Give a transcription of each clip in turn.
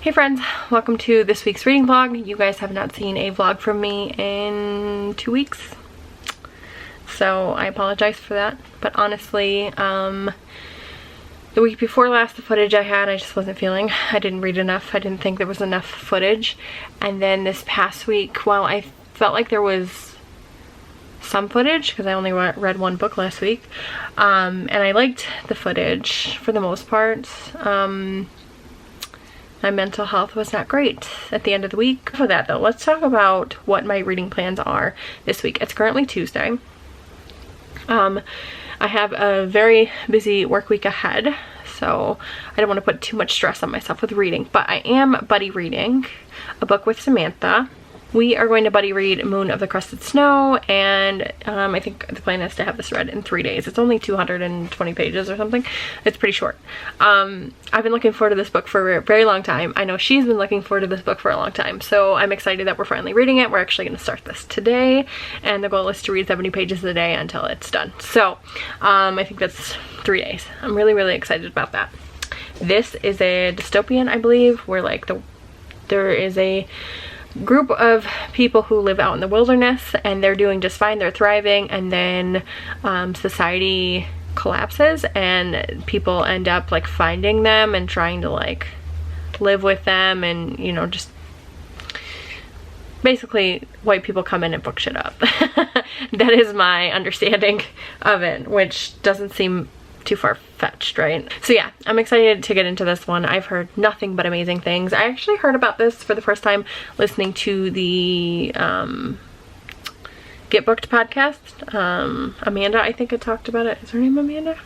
Hey friends, welcome to this week's reading vlog. You guys have not seen a vlog from me in 2 weeks, so I apologize for that. But honestly, the week before last, the footage I just wasn't feeling. I didn't read enough. I didn't think there was enough footage. And then this past week, while I felt like there was some footage, because I only read one book last week, and I liked the footage for the most part, my mental health was not great at the end of the week. For that though, let's talk about what my reading plans are this week. It's currently Tuesday. I have a very busy work week ahead, so I don't want to put too much stress on myself with reading, but I am buddy reading a book with Samantha. We are going to buddy read Moon of the Crusted Snow, and I think the plan is to have this read in 3 days. It's only 220 pages or something. It's pretty short. I've been looking forward to this book for a very long time. I know she's been looking forward to this book for a long time, so I'm excited that we're finally reading it. We're actually going to start this today, and the goal is to read 70 pages a day until it's done. So I think that's 3 days. I'm really, really excited about that. This is a dystopian, I believe, where like there is a group of people who live out in the wilderness and they're doing just fine, they're thriving, and then society collapses and people end up like finding them and trying to like live with them, and you know, just basically white people come in and fuck shit up. That is my understanding of it, which doesn't seem too far-fetched, right? So yeah, I'm excited to get into this one. I've heard nothing but amazing things. I actually heard about this for the first time listening to the Get Booked podcast. Amanda, I think, had talked about it. Is her name Amanda?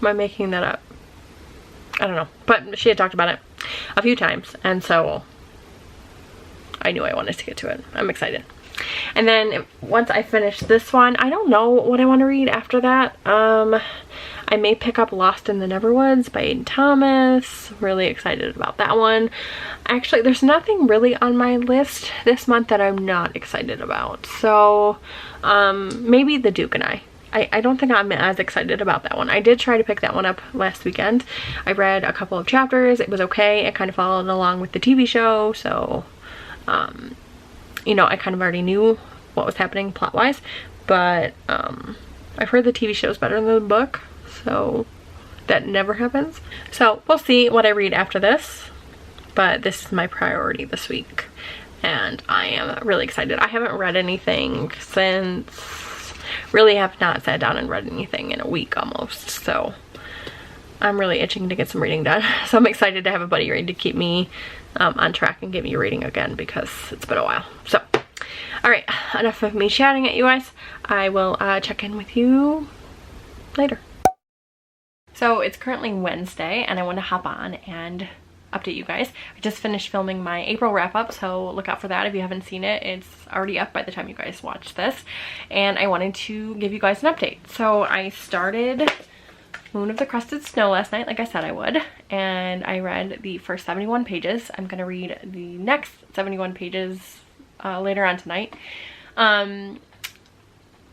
Am I making that up? I don't know, but she had talked about it a few times, and so I knew I wanted to get to it. I'm excited. And then once I finish this one, I don't know what I want to read after that. I may pick up Lost in the Neverwoods by Aiden Thomas. Really excited about that one. Actually, there's nothing really on my list this month that I'm not excited about. So maybe The Duke and I don't think I'm as excited about that one. I did try to pick that one up last weekend. I read a couple of chapters. It was okay. It kind of followed along with the TV show, so you know, I kind of already knew what was happening plot-wise, but I've heard the TV show is better than the book, so that never happens. So we'll see what I read after this, but this is my priority this week, and I am really excited. I haven't read anything since, really have not sat down and read anything in a week almost, so I'm really itching to get some reading done. So I'm excited to have a buddy read to keep me on track and get me reading again, because it's been a while. So alright, enough of me chatting at you guys. I will check in with you later. So it's currently Wednesday, and I want to hop on and update you guys. I just finished filming my April wrap-up, so look out for that if you haven't seen it. It's already up by the time you guys watch this, and I wanted to give you guys an update. So I started Moon of the Crusted Snow last night, like I said I would, and I read the first 71 pages. I'm gonna read the next 71 pages later on tonight, and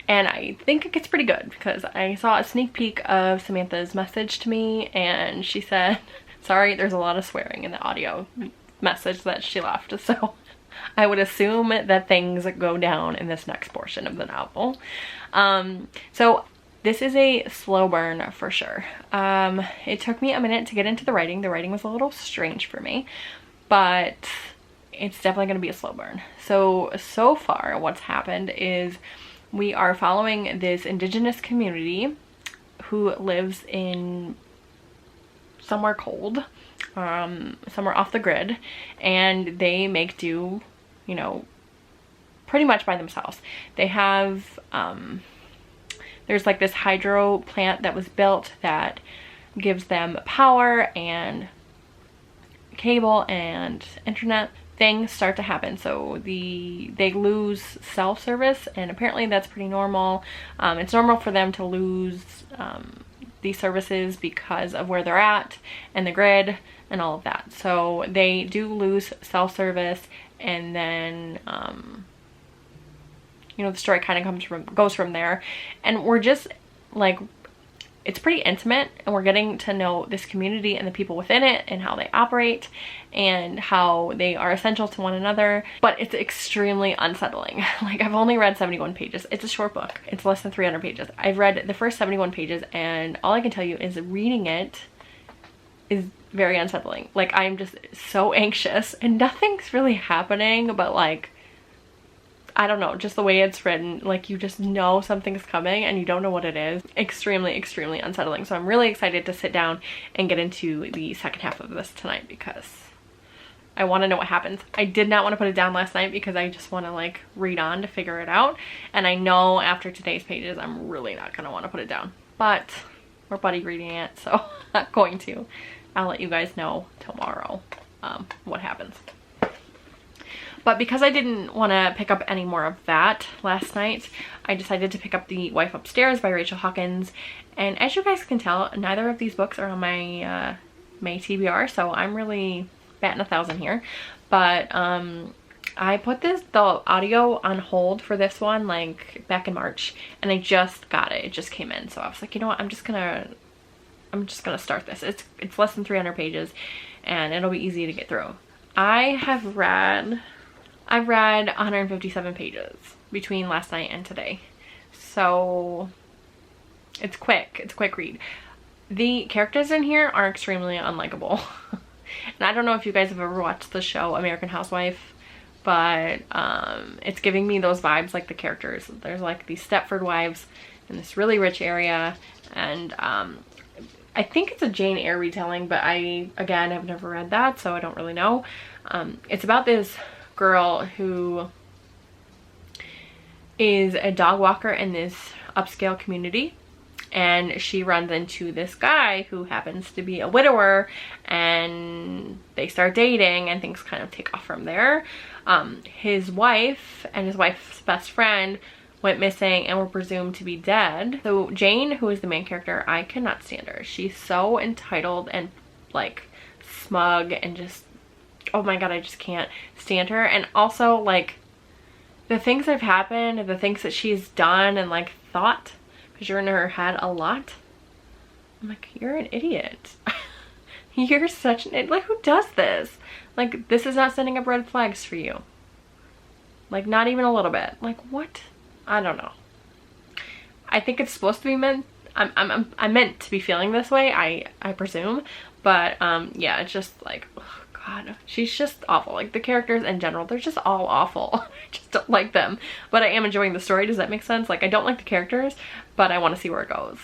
I think it gets pretty good, because I saw a sneak peek of Samantha's message to me, and she said, sorry, there's a lot of swearing in the audio message that she left, so I would assume that things go down in this next portion of the novel. So this is a slow burn for sure. It took me a minute to get into the writing. The writing was a little strange for me, but it's definitely going to be a slow burn. So far what's happened is we are following this indigenous community who lives in somewhere cold, somewhere off the grid, and they make do, you know, pretty much by themselves. They have there's like this hydro plant that was built that gives them power, and cable and internet things start to happen. So they lose cell service, and apparently that's pretty normal. It's normal for them to lose these services because of where they're at and the grid and all of that. So they do lose cell service, and then you know, the story kind of goes from there, and we're just like it's pretty intimate, and we're getting to know this community and the people within it and how they operate and how they are essential to one another, but it's extremely unsettling. Like, I've only read 71 pages. It's a short book. It's less than 300 pages. I've read the first 71 pages, and all I can tell you is reading it is very unsettling. Like, I'm just so anxious, and nothing's really happening, but like, I don't know, just the way it's written, like, you just know something's coming and you don't know what it is. Extremely, extremely unsettling. So I'm really excited to sit down and get into the second half of this tonight because I want to know what happens. I did not want to put it down last night because I just want to like read on to figure it out. And I know after today's pages, I'm really not going to want to put it down. But we're buddy reading it, so I'm not going to. I'll let you guys know tomorrow what happens. But because I didn't want to pick up any more of that last night, I decided to pick up The Wife Upstairs by Rachel Hawkins. And as you guys can tell, neither of these books are on my my TBR, so I'm really batting 1,000 here. But I put the audio on hold for this one like back in March, and I just got it. It just came in, so I was like, you know what, I'm just gonna start this. It's less than 300 pages, and it'll be easy to get through. I've read 157 pages between last night and today. So it's quick. It's a quick read. The characters in here are extremely unlikable. And I don't know if you guys have ever watched the show American Housewife, but it's giving me those vibes, like the characters. There's like these Stepford wives in this really rich area, and I think it's a Jane Eyre retelling, but again, I've never read that, so I don't really know. It's about this girl who is a dog walker in this upscale community, and she runs into this guy who happens to be a widower, and they start dating and things kind of take off from there. His wife and his wife's best friend went missing and were presumed to be dead. So Jane, who is the main character, I cannot stand her. She's so entitled and like smug and just, oh my god, I just can't stand her. And also like the things that have happened, the things that she's done and like thought, because you're in her head a lot. I'm like, you're an idiot. You're such an idiot. Like, who does this? Like, this is not sending up red flags for you. Like, not even a little bit. Like, what? I don't know. I think it's supposed to be meant. I'm meant to be feeling this way, I presume. But yeah, it's just like, oh god, she's just awful. Like, the characters in general, they're just all awful. I just don't like them. But I am enjoying the story. Does that make sense? Like, I don't like the characters, but I want to see where it goes.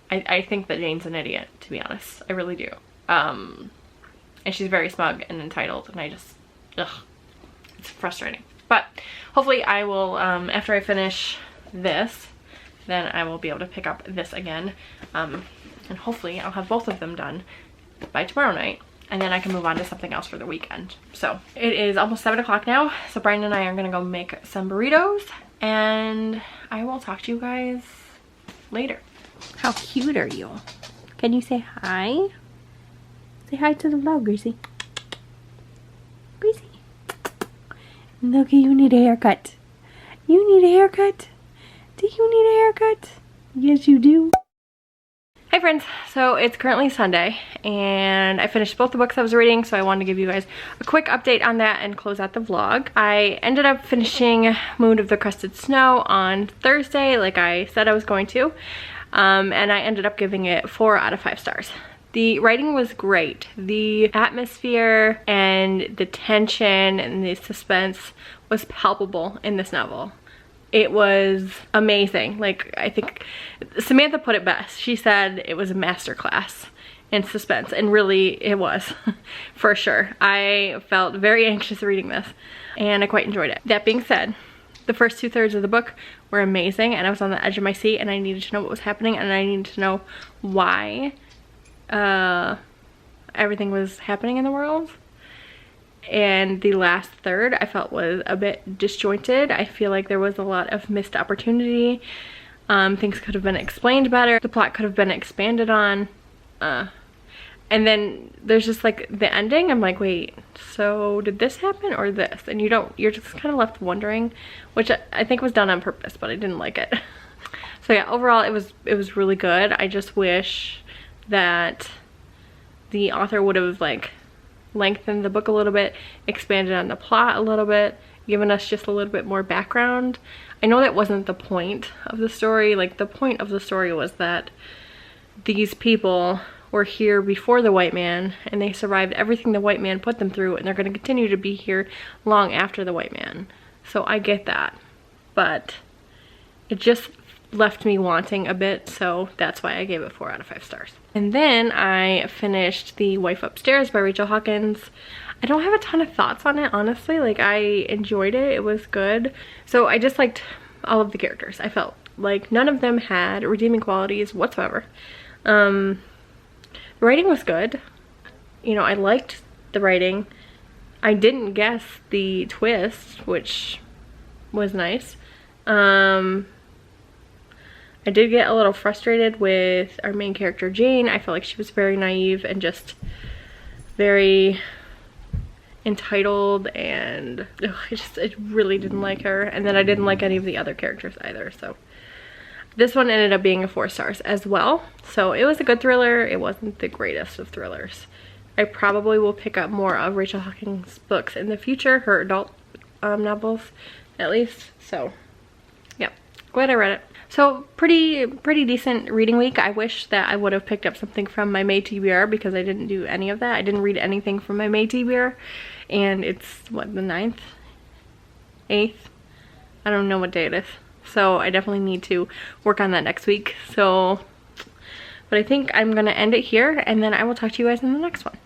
I think that Jane's an idiot, to be honest. I really do. And she's very smug and entitled, and I just, ugh, it's frustrating. But hopefully I will, after I finish this, then I will be able to pick up this again. And hopefully I'll have both of them done by tomorrow night, and then I can move on to something else for the weekend. So it is almost 7 o'clock now, so Brian and I are gonna go make some burritos, and I will talk to you guys later. How cute are you? Can you say hi? Say hi to the vlog, Gracie. Gracie. Look, you need a haircut. You need a haircut. Do you need a haircut? Yes, you do. Hi friends, so it's currently Sunday, and I finished both the books I was reading, so I wanted to give you guys a quick update on that and close out the vlog. I ended up finishing Moon of the Crusted Snow on Thursday, like I said I was going to, and I ended up giving it 4 out of 5 stars. The writing was great. The atmosphere and the tension and the suspense was palpable in this novel. It was amazing. Like, I think Samantha put it best. She said it was a masterclass in suspense, and really it was, for sure. I felt very anxious reading this, and I quite enjoyed it. That being said, the first 2/3 of the book were amazing, and I was on the edge of my seat, and I needed to know what was happening, and I needed to know why everything was happening in the world. And the last third I felt was a bit disjointed. I feel like there was a lot of missed opportunity. Things could have been explained better. The plot could have been expanded on. And then there's just like the ending. I'm like, wait, so did this happen or this? And you're just kind of left wondering, which I think was done on purpose, but I didn't like it. So yeah, overall it was really good. I just wish that the author would have like lengthened the book a little bit, expanded on the plot a little bit, given us just a little bit more background. I know that wasn't the point of the story. Like, the point of the story was that these people were here before the white man and they survived everything the white man put them through, and they're going to continue to be here long after the white man. So I get that, but it just left me wanting a bit, so that's why I gave it 4 out of 5 stars. And then I finished The Wife Upstairs by Rachel Hawkins. I don't have a ton of thoughts on it, honestly. Like, I enjoyed it. It was good. So I just liked all of the characters. I felt like none of them had redeeming qualities whatsoever. The writing was good. You know, I liked the writing. I didn't guess the twist, which was nice. I did get a little frustrated with our main character, Jane. I felt like she was very naive and just very entitled, and I really didn't like her. And then I didn't like any of the other characters either. So this one ended up being a 4 stars as well. So it was a good thriller. It wasn't the greatest of thrillers. I probably will pick up more of Rachel Hawkins' books in the future, her adult novels at least. So yeah, glad I read it. So pretty decent reading week. I wish that I would have picked up something from my May TBR because I didn't do any of that. I didn't read anything from my May TBR, and it's what, the 9th? 8th? I don't know what day it is. So I definitely need to work on that next week. So, but I think I'm gonna end it here, and then I will talk to you guys in the next one.